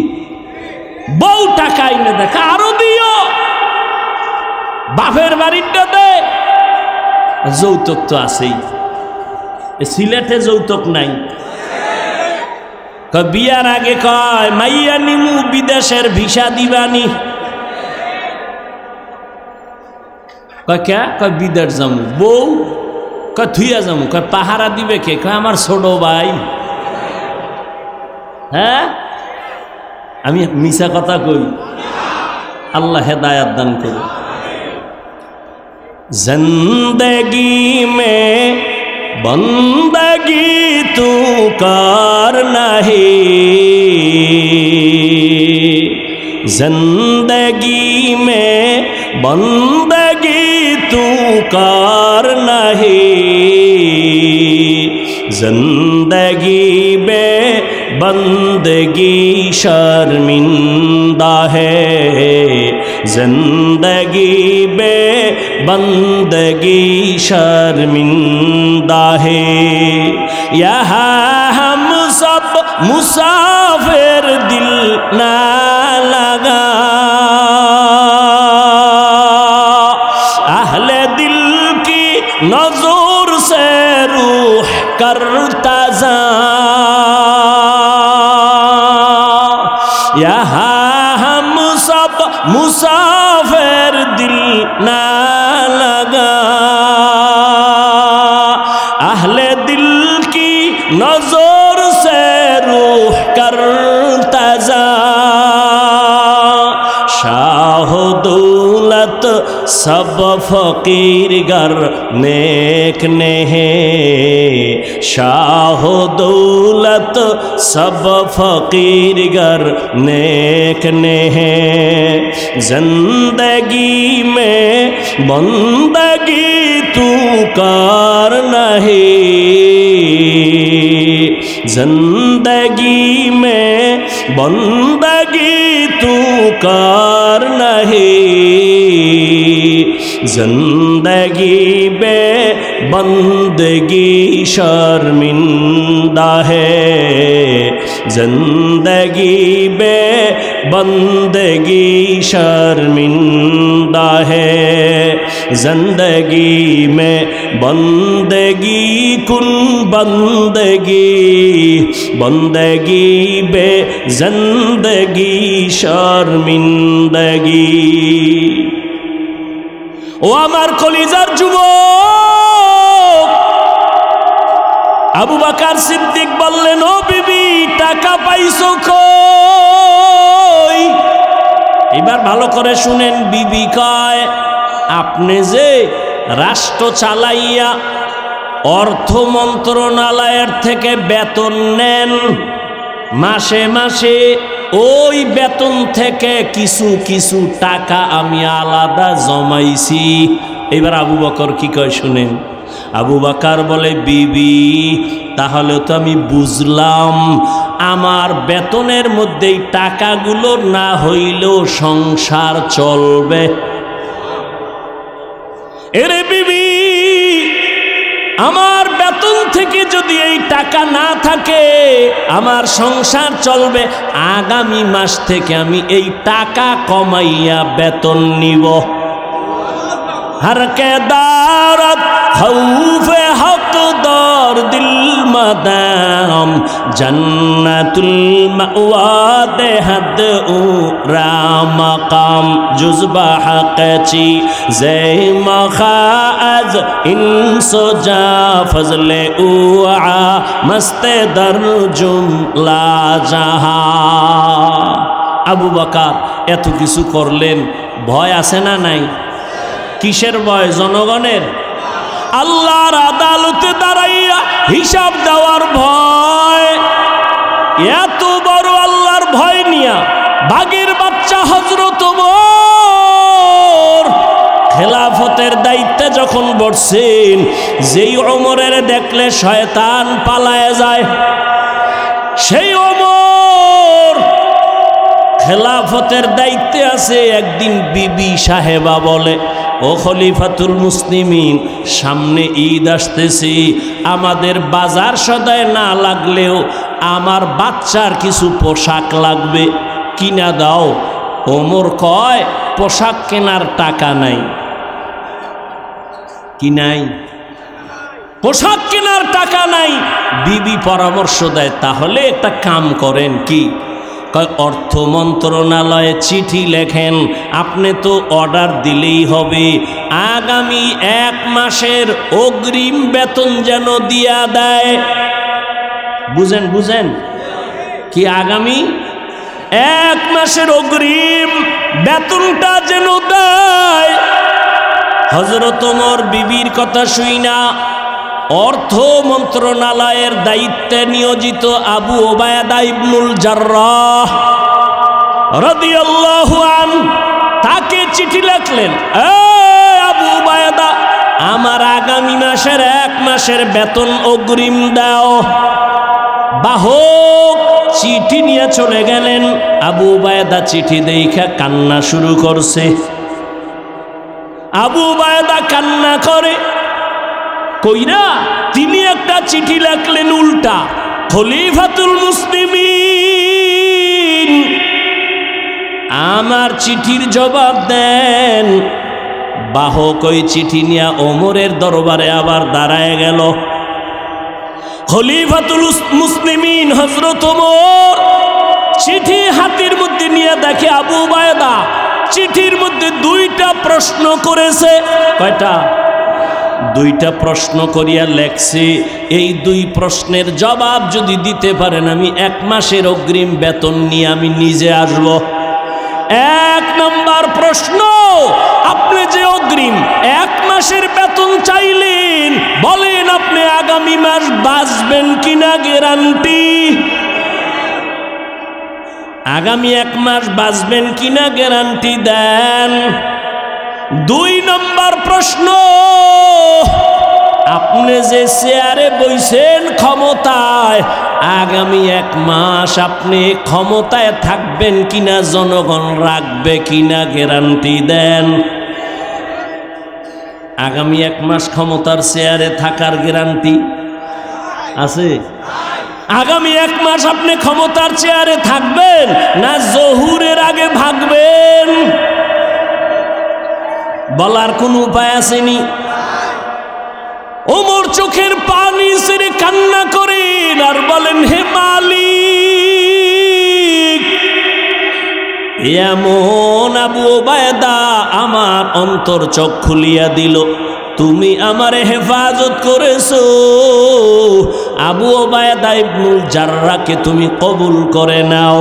বউ টাকা আইনা দেখা আরো দিও, বাপের বাড়িটা দে। যৌতুক তো আছেই, সিলেটে যৌতুক নাই। বিয়ার আগে কয়, মাইয়া নিমু বিদেশের ভিসা দিবানি। কয় কে? কয় বিদেশ যামু। বউ কয় থুইয়া যামু। কয় পাহারা দিবে কে? কয় আমার ছোট ভাই। হ্যাঁ, আমি মিছা কথা কই? আল্লাহ হেদায়াত দান করুন। জিন্দগি মে বন্দগি তু করনা হে, জিন্দগি মে বন্দগি তু করনা হে, जिंदगी बे बंदगी शर्मिंदा है, जिंदगी बे बंदगी शर्मिंदा है। यहाँ हम सब मुसाफिर दिल ना लगा, अहले दिल की नजर से रूह करता जा, हाँ हम सब मुसाफिर दिल ना लगा, अहले दिल की नजर से रूह करता जा, शाह दौलत सब फकीर गर नेक ने है, शाह दौलत सब फकीर गर नेक ने है। जिंदगी में बंदगी तू कर नहीं, जिंदगी में बंदगी तू कर नहीं, जिंदगी में बंदगी शर्मिंदा है, जिंदगी में बंदगी शर्मिंदा है, जिंदगी में बंदगी कुन बंदगी, बंदगी बे जिंदगी शर्मिंदगी। ও আমার কলিজার যুবক, আবু বকর সিদ্দিক বললেন, ও বিবি টাকা পাইছো কই? এবার ভালো করে শুনেন, বিবি কয়, আপনি যে রাষ্ট্র চালাইয়া অর্থ মন্ত্রণালয়ের থেকে বেতন নেন, মাসে মাসে ওই বেতন থেকে কিছু কিছু টাকা আমি আলাদা জমাইছি। এবার আবু বকর কি কয় শুনেন, আবু বকর বলে, বিবি তাহলে তো আমি বুঝলাম আমার বেতনের মধ্যেই টাকাগুলো না হইলেও সংসার চলবে। এরে বিবি, আমার বেতন থেকে যদি এই টাকা না থাকে আমার সংসার চলবে, আগামী মাস থেকে আমি এই টাকা কমাইয়া বেতন নিব। हर के दारत खौफे हक दौर दिल मदाम जन्नतुल मअवा दे हद उरा मकाम जुज़बा हक़ची ज़े मखाअज इंसो जा फज़ले उआ मस्ते दर जुमला जहा। আবু বকর এত কিছু করলেন, ভয় আছে না নাই? কিসের ভয়? জনগণের। আল্লাহর আদালতে দাঁড়াইয়া হিসাব দেওয়ার ভয়। এত বড় আল্লাহর ভয় নিয়া বাঘের বাচ্চা হযরত ওমর খেলাফতের দায়িত্বে যখন বসছেন, যেই ওমরের দেখলে শয়তান পালায় যায়, সেই ওমর খেলাফতের দায়িত্বে আছে। একদিন বিবি সাহেবা বলে, ও খলিফাতুল মুসলিমিন, সামনে ঈদ আসতেছি, আমাদের বাজার সদায় না লাগলেও আমার বাচ্চার কিছু পোশাক লাগবে, কিনা দাও। ওমর কয়, পোশাক কেনার টাকা নাই। কি নাই? পোশাক কেনার টাকা নাই। বিবি পরামর্শ দেয়, তাহলে একটা কাম করেন। কি? অর্থ মন্ত্রণালয়ে চিঠি লেখেন, আপনি তো অর্ডার দিলেই হবে, আগামী 1 মাসের অগ্রিম বেতন যেন দিয়া দেয়। বুঝেন বুঝেন কি? আগামী 1 মাসের অগ্রিম বেতনটা যেন দেয়। হযরত ওমর বিবির কথা শুইনা অর্থ মন্ত্রণালয়ের দায়িত্বে নিয়োজিত আবু ওবায়দা ইবনুল জাররাহ রাদিয়াল্লাহু আনহু তাকে চিঠি লিখলেন, আবু ওবায়দা, আমার আগামী মাসের 1 মাসের বেতন অগ্রিম দাও। বাহক চিঠি নিয়ে চলে গেলেন। আবু ওবায়দা চিঠি দেখা কান্না শুরু করছে। আবু ওবায়দা কান্না করে কইরা তিনি একটা চিঠি লিখলেন উল্টা, খলিফাতুল মুসলিমিন আমার চিঠির জবাব দেন। বাহক ওই চিঠি নিয়ে ওমরের দরবারে আবার দাঁড়ায় গেল। খলিফাতুল মুসলিমিন হযরত ওমর চিঠি হাতের মধ্যে নিয়ে দেখে আবু উবায়দা চিঠির মধ্যে দুইটা প্রশ্ন করেছে। কয়টা? দুইটা প্রশ্ন করিয়া লেখছে, এই দুই প্রশ্নের জবাব যদি দিতে পারেন আমি 1 মাসের অগ্রিম বেতন নিয়ে আমি নিজে আসব। 1 নম্বর প্রশ্ন, আপনি যে অগ্রিম 1 মাসের বেতন চাইলেন, বলেন আপনি আগামী মাস বাঁচবেন কিনা গ্যারান্টি? আগামী 1 মাস বাঁচবেন কিনা গ্যারান্টি দেন। 2 নম্বর প্রশ্ন, আপনি যে চেয়ারে বইছেন ক্ষমতায়, আগামী 1 মাস আপনি ক্ষমতায় থাকবেন কিনা, জনগণ রাখবে কিনা গ্যারান্টি দেন। আগামী 1 মাস ক্ষমতার চেয়ারে থাকার গ্যারান্টি আছে? আগামী 1 মাস আপনি ক্ষমতার চেয়ারে থাকবেন না জহুরের আগে ভাগবেন? বলার কোন উপায় আসেনি। ওমর চোখের পানি ছেড়ে কান্না করেন আর বলেন, হে মালিক, এমন আবু উবায়দা আমার অন্তর চোখ খুলিয়া দিল, তুমি আমারে হেফাজত করেছো। আবু উবায়দা ইবনুল জাররাহকে তুমি কবুল করে নাও।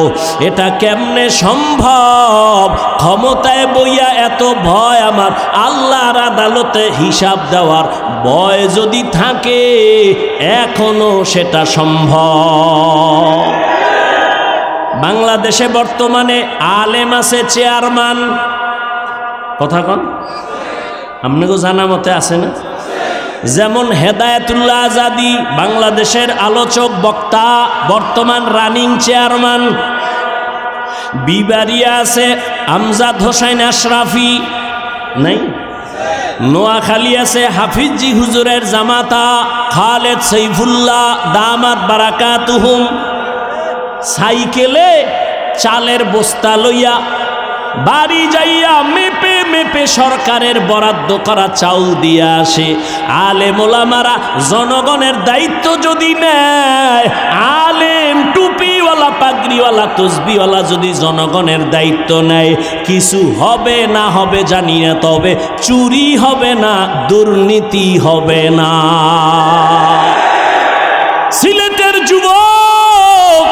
এটা কেমনে সম্ভব? ক্ষমতায় বইয়া এত ভয় আমার, আল্লাহর আদালতে হিসাব দেওয়ার ভয় যদি থাকে এখনো সেটা সম্ভব। বাংলাদেশে বর্তমানে আলেম আছে চেয়ারম্যান, কথা কন, আপনাকে জানা মতে আছে না? যেমন হেদায়েতুল্লাহ আজাদি বাংলাদেশের আলোচক বক্তা, বর্তমান রানিং চেয়ারম্যান। বিবারিয়া আছে আমজাদ হোসেন আশরাফি, নাই? নোয়াখালী আছে হাফিজি হুজুরের জামাতা খালেদ সৈফুল্লাহ দামাত বারাকাতুহুম। সাইকেলে চালের বস্তা লইয়া বাড়ি যাইয়া মেপে মেপে সরকারের বরাদ্দ করা চাউল দিয়ে আসে। আলেম ওলামারা জনগণের দায়িত্ব যদি নেয়, আলেম টুপিওয়ালা পাগড়িওয়ালা তসবিওয়ালা যদি জনগণের দায়িত্ব নেয়, কিছু হবে না হবে জানি না, তবে চুরি হবে না, দুর্নীতি হবে না। সিলেটের যুবক,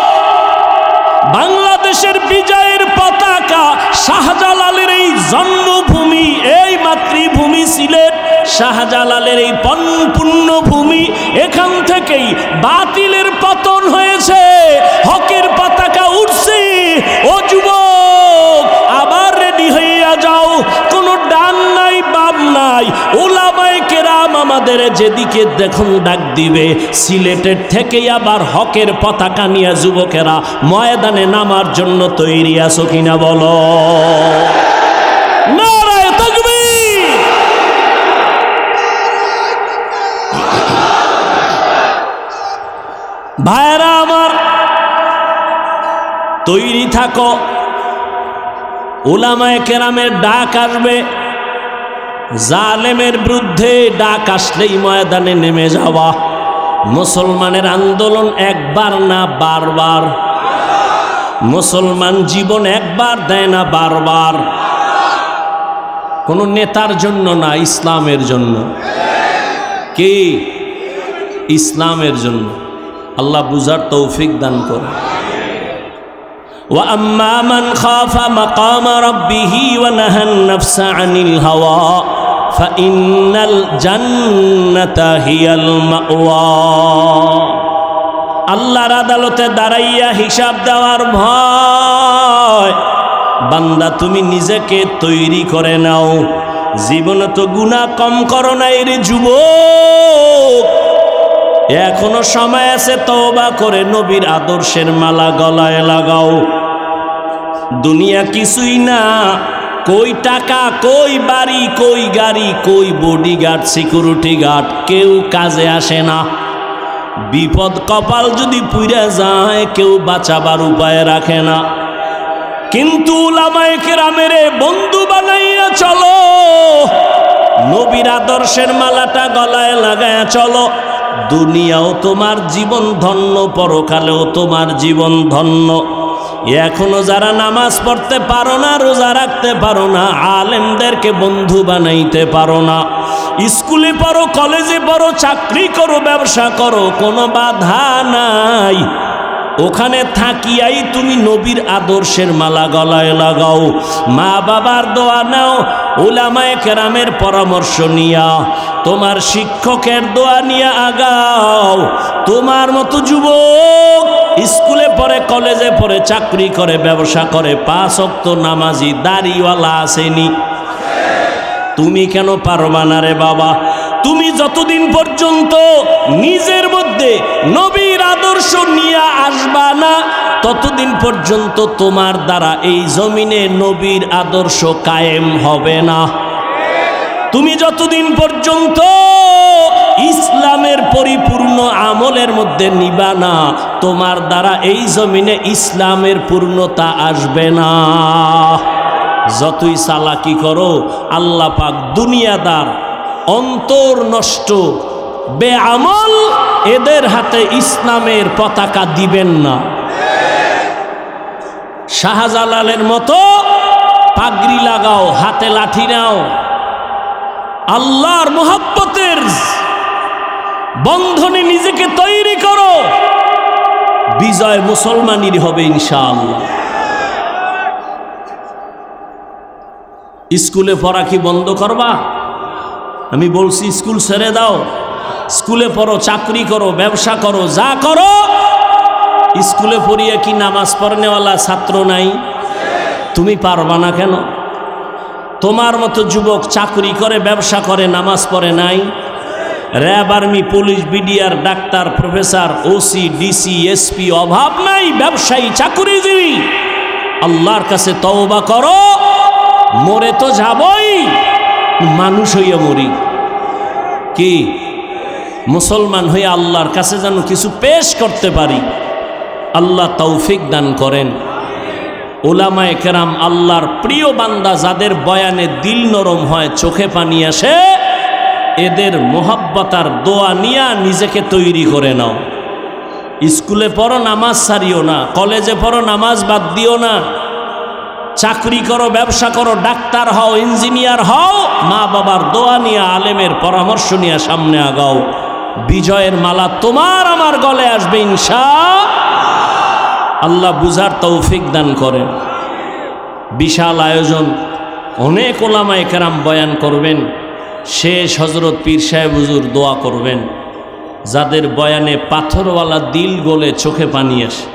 বাংলাদেশের বিজয়ের পতাকা, শাহজালালের এই জন্মভূমি, এই মাতৃভূমি সিলেট, শাহজালালের এই পুণ্যভূমি, এখান থেকেই বাতিলের পতন হয়েছে, হকের পতাকা উঠছে। ও যুবক, আবার রেডি হইয়া যাও, কোনো ডান নাই বাম নাই। ওলামায়ে কেরাম আমাদের যেদিকে দেখুন ডাক দিবে, সিলেটের থেকেই আবার হকের পতাকা নিয়ে যুবকেরা ময়দানে নামার জন্য তৈরি আছো কিনা বলো? নারায়ে তাকবীর। ভাইরা আমার, তৈরি থাকো, উলামায়ে কেরামের ডাক আসবে। জালেমের বিরুদ্ধে ডাক আসলেই ময়দানে নেমে যাওয়া। মুসলমানের আন্দোলন একবার না বারবার। মুসলমান জীবন একবার দেয় না, বারবার। কোন নেতার জন্য না, ইসলামের জন্য। কি? ইসলামের জন্য। আল্লাহ বুঝার তৌফিক দান করে। وَأَمَّا مَنْ خَافَ مَقَامَ رَبِّهِ وَنَهَى النَّفْسَ عَنِ الْهَوَى فَإِنَّ الْجَنَّةَ هِيَ الْمَأْوَى। আল্লাহর আদালতে দাঁড়াইয়া হিসাব দেওয়ার ভয়, বান্দা তুমি নিজেকে তৈরি করে নাও। জীবনে তো গুনাহ কম করো নাই রে যুবক, এখনো সময় আছে, তওবা করে নবীর আদর্শের মালা গলায় লাগাও। দুনিয়া কিছুই না, কই টাকা, কই বাড়ি, কই গাড়ি, কই বডিগার্ড, সিকিউরিটি গার্ড, কেউ কাজে আসে না। বিপদ কপাল যদি পুইরা যায়, কেউ বাঁচাবার উপায় রাখে না। কিন্তু উলামায়ে কেরামের বন্ধু বানাইয়া চলো, নবীর আদর্শের মালাটা গলায় লাগায়া চলো। দুনিয়াও তোমার জীবন ধন্য, পরকালেও তোমার জীবন ধন্য। এখনো যারা নামাজ পড়তে পারো না, রোজা রাখতে পারো না, আলেমদেরকে বন্ধু বানাইতে পারো না, স্কুলে পড়ো, কলেজে পড়ো, চাকরি করো, ব্যবসা করো, কোনো বাধা নাই। ওখানে থাকিয়াই তুমি নবীর আদর্শের মালা গলায় লাগাও, মা বাবার দোয়া নাও, উলামায়ে কেরামের পরামর্শ নিয়া, তোমার শিক্ষকের দোয়া নিয়ে আগাও। তোমার মতো যুবক স্কুলে পড়ে, কলেজে পড়ে, চাকরি করে, ব্যবসা করে, 5 ওয়াক্ত নামাজি দাড়িওয়ালা আসেনি, তুমি কেন পারবা না রে বাবা? তুমি যতদিন পর্যন্ত নিজের মধ্যে নবীর আদর্শ নিয়ে আসবা না, ততদিন পর্যন্ত তোমার দ্বারা এই জমিনে নবীর আদর্শ কায়েম হবে না। তুমি যতদিন পর্যন্ত ইসলামের পরিপূর্ণ আমলের মধ্যে নিবা না, তোমার দ্বারা এই জমিনে ইসলামের পূর্ণতা আসবে না। যতই চালাকি করো, আল্লাহ পাক দুনিয়াদার, অন্তর নষ্ট, বেআমল এদের হাতে ইসলামের পতাকা দিবেন না। শাহজালালের মতো পাগড়ি লাগাও, হাতে লাঠি নাও, আল্লাহর মুহাব্বতের বন্ধনে নিজেকে তৈরি করো, বিজয় মুসলমানেরই হবে ইনশাআল্লাহ। স্কুলে পড়া কি বন্ধ করবা? আমি বলছি স্কুল ছেড়ে দাও, স্কুলে পড়ো, চাকরি করো, ব্যবসা করো, যা করো। স্কুলে পড়িয়ে কি নামাজ পড়নেওয়ালা ছাত্র নাই? তুমি পারবা না কেন? তোমার মতো যুবক চাকরি করে, ব্যবসা করে, নামাজ পড়ে নাই? RAB, army, police, BDR, doctor, professor, OC, DC, SP, অভাব নাই, ব্যবসায়ী, চাকরিজীবী। আল্লাহর কাছে তওবা করো, মরে তো যাবই, মানুষ হইয়া মরি, কি মুসলমান হইয়া আল্লাহর কাছে যেন কিছু পেশ করতে পারি। আল্লাহ তৌফিক দান করেন। উলামায়ে কেরাম, আল্লাহর প্রিয় বান্দা, যাদের বয়ানে দিল নরম হয়, চোখে পানি আসে, এদের মোহাব্বত আর দোয়া নিয়া নিজেকে তৈরি করে নাও। স্কুলে পড়ো, নামাজ ছাড়িও না, কলেজে পড়ো, নামাজ বাদ দিও না, চাকরি করো, ব্যবসা করো, ডাক্তার হও, ইঞ্জিনিয়ার হও, মা বাবার দোয়া নিয়ে, আলেমের পরামর্শ নিয়ে সামনে আগাও। বিজয়ের মালা তোমার আমার গলে আসবে ইনশাআল্লাহ। বুঝার তৌফিক দান করেন। বিশাল আয়োজন, অনেক ওলামায়ে কেরাম বয়ান করবেন, শেষ হযরত পীর সাহেব হুজুর দোয়া করবেন। যাদের বয়ানে পাথরওয়ালা দিল গলে চোখে পানি আসে,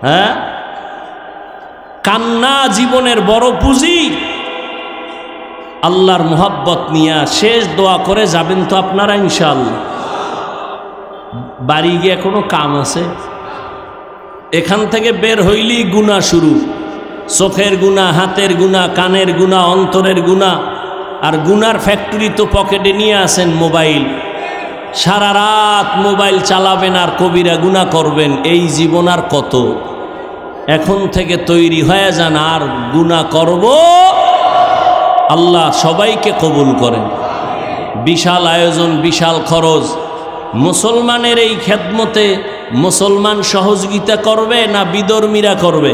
হ্যাঁ, কান্না জীবনের বড় পুঁজি। আল্লাহর মুহাব্বত নিয়া শেষ দোয়া করে যাবেন তো আপনারা ইনশাআল্লাহ। বাড়ি গিয়ে কোনো কাম আছে? এখান থেকে বের হইলেই গুনাহ শুরু, চোখের গুনাহ, হাতের গুনাহ, কানের গুনাহ, অন্তরের গুনাহ। আর গুনার ফ্যাক্টরি তো পকেটে নিয়ে আসেন মোবাইল, সারা রাত মোবাইল চালাবেন আর কবিরা গুনাহ করবেন। এই জীবন আর কত? এখন থেকে তৈরি হয়ে যান, আর গুনাহ করব। আল্লাহ সবাইকে কবুল করেন। বিশাল আয়োজন, বিশাল খরচ। মুসলমানের এই খেদমতে মুসলমান সহযোগিতা করবে না বিধর্মীরা করবে?